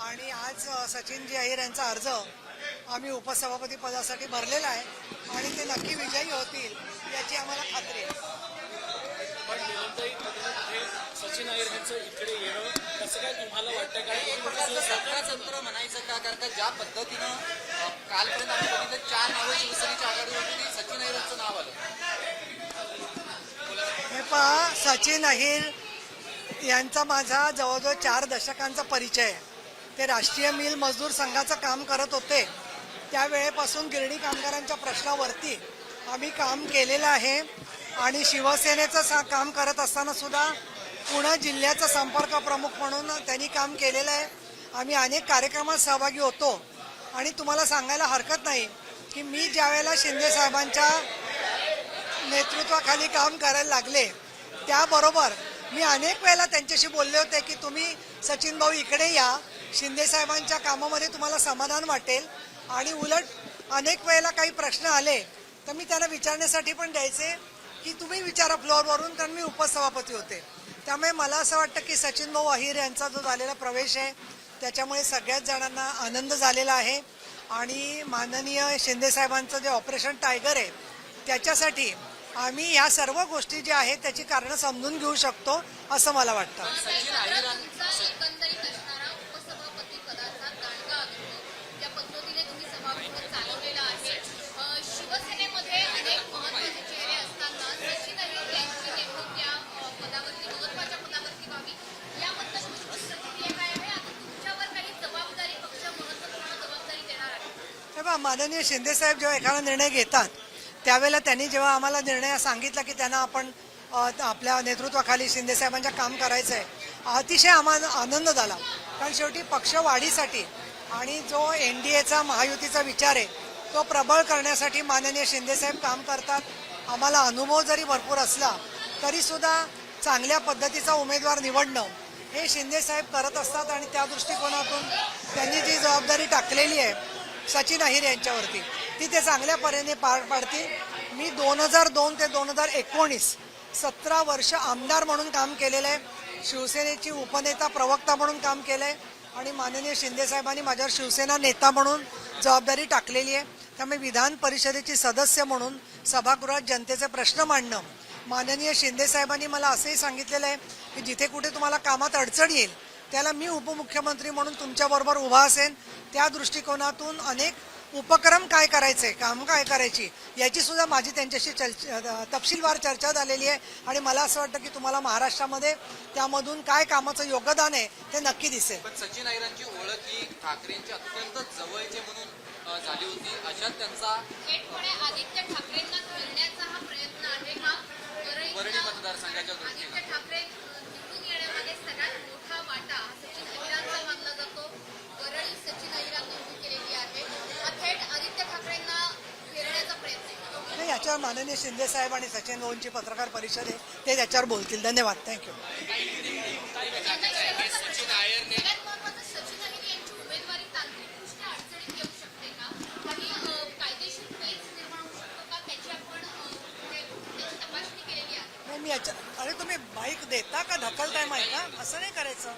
आणि आज सचिनजी अहिर यांचा अर्ज आम्ही उपसभापती पदासाठी भरलेला आहे आणि ते नक्की विजयी होतील याची आम्हाला खात्री आहे. पण सचिन अहिर यांचं इकडे येणं कसं काय तुम्हाला वाटतं? कारण सत्तातंत्र म्हणायचं का? कारण का ज्या पद्धतीनं कालपर्यंत आम्ही बघितलं 4 नावं शिवसेनेच्या आघाडीवर होती, सचिन अहिर यांचं नाव आलं. हे पहा, सचिन अहिर यांचा माझा जवळजवळ 4 दशकांचा परिचय आहे. ते राष्ट्रीय मिल मजदूर संघाचं काम करत होते. त्यावेळेपासून गिरणी कामगारांच्या प्रश्नावरती आम्ही काम केलेलं आहे आणि शिवसेनेचं काम करत असताना सुद्धा पुणे जिल्ह्याचा संपर्क प्रमुख म्हणून त्यांनी काम केलेलं आहे. आम्ही अनेक कार्यक्रमात सहभागी होतो आणि तुम्हाला सांगायला हरकत नाही की मी ज्या वेळेला शिंदे साहेबांच्या नेतृत्वाखाली काम करायला लागले त्याबरोबर मी अनेक वेळेला त्यांच्याशी बोलले होते की तुम्ही सचिन भाऊ इकडे या, शिंदे साहेबांच्या कामामध्ये तुम्हाला समाधान वाटेल. आणि उलट अनेक वेळेला काही प्रश्न आले तर मी त्यांना विचारण्यासाठी पण द्यायचे की तुम्ही विचारा फ्लोअरवरून, कारण मी उपसभापती होते. त्यामुळे मला असं वाटतं की सचिन भाऊ अहिर यांचा जो झालेला प्रवेश आहे त्याच्यामुळे सगळ्याच जणांना आनंद झालेला आहे. आणि माननीय शिंदे साहेबांचं जे ऑपरेशन टायगर आहे त्याच्यासाठी आम्ही या सर्व गोष्टी ज्या आहेत त्याची कारणं समजून घेऊ शकतो असं मला वाटतं. माननीय शिंदे साहेब जेव्हा एखादा निर्णय घेतात त्यावेळेला त्यांनी जेव्हा आम्हाला निर्णय सांगितला की त्यांना आपण आपल्या नेतृत्वाखाली शिंदे साहेबांच्या काम करायचं आहे, अतिशय आम्हाला आनंद झाला. कारण शेवटी पक्ष वाढीसाठी आणि जो NDAचा महायुतीचा विचार आहे तो प्रबळ करण्यासाठी माननीय शिंदे साहेब काम करतात. आम्हाला अनुभव जरी भरपूर असला तरी सुद्धा चांगल्या पद्धतीचा उमेदवार निवडणं हे शिंदे साहेब करत असतात आणि त्या दृष्टिकोनातून त्यांनी जी जबाबदारी टाकलेली आहे सचिन अहिर यांच्यावरती ती ते चांगल्या परीने पार पाडतील. मी 2002 ते 2019 17 वर्ष आमदार म्हणून काम केलेलं आहे, शिवसेनेची उपनेता प्रवक्ता म्हणून काम केलं आहे आणि माननीय शिंदे साहेबांनी माझ्यावर शिवसेना नेता म्हणून जबाबदारी टाकलेली आहे. त्यामुळे विधान परिषदेची सदस्य म्हणून सभागृहात जनतेचे प्रश्न मांडणं, माननीय शिंदे साहेबांनी मला असंही सांगितलेलं आहे की जिथे कुठे तुम्हाला कामात अडचण येईल त्याला मी उपमुख्यमंत्री म्हणून तुमच्याबरोबर उभा असेन. त्या दृष्टिकोनातून अनेक उपक्रम काय करायचे, काम काय करायची याची सुद्धा माझी त्यांच्याशी तपशीलवार चर्चा झालेली आहे. आणि मला असं वाटतं की तुम्हाला महाराष्ट्रामध्ये त्यामधून काय कामाचं योगदान आहे ते नक्की दिसेल. पण सचिन अहिरांची ओळख ही ठाकरेंची अत्यंत जवळचे म्हणून झाली होती. अशात त्यांचा आदित्य ठाकरेंना घेण्याचा हा प्रयत्न आहे. हा वरळी मतदारसंघाच्या दृष्टीने ठाकरे निवडून येण्यामध्ये सगळ्यात मोठा वाटा सचिन अहिरांचा मानला जातो. वरळी सचिन अहिरांनी उभी केलेली आहे. हा थेट आदित्य ठाकरेंना घेरण्याचा प्रयत्न नाही. याच्यावर माननीय शिंदे साहेब आणि सचिन भाऊंची पत्रकार परिषद आहे, ते त्याच्यावर बोलतील. धन्यवाद. थँक्यू. मी अरे तुम्ही बाईक देता का ढकलताय माहीत का? असं नाही करायचं.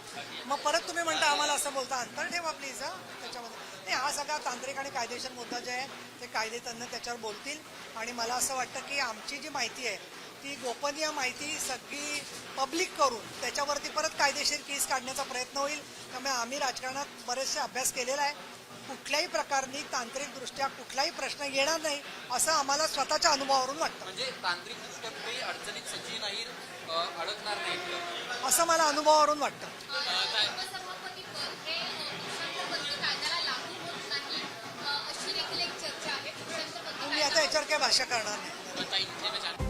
मग परत तुम्ही म्हणता आम्हाला असं बोलता. अंतर ठेवा प्लीज. त्याच्यामध्ये नाही, हा सगळा तांत्रिक आणि कायदेशीर मुद्दा जे आहे ते कायदेतज्ञ त्याच्यावर बोलतील. आणि मला असं वाटतं की आमची जी माहिती आहे ती गोपनीय माहिती सगळी पब्लिक करून त्याच्यावरती परत कायदेशीर केस काढण्याचा प्रयत्न होईल. त्यामुळे आम्ही राजकारणात बरेचसे अभ्यास केलेला आहे. कुठल्याही प्रकारनी तांत्रिकदृष्ट्या कुठलाही प्रश्न येणार नाही असं आम्हाला स्वतःच्या अनुभवावरून वाटतं. म्हणजे तांत्रिकदृष्ट्या कुठेही अडचणीत सचिन अहिर अडकणार नाही असं मला अनुभवावरून वाटतं. मी आता याच्यावर काही भाष्य करणार नाही.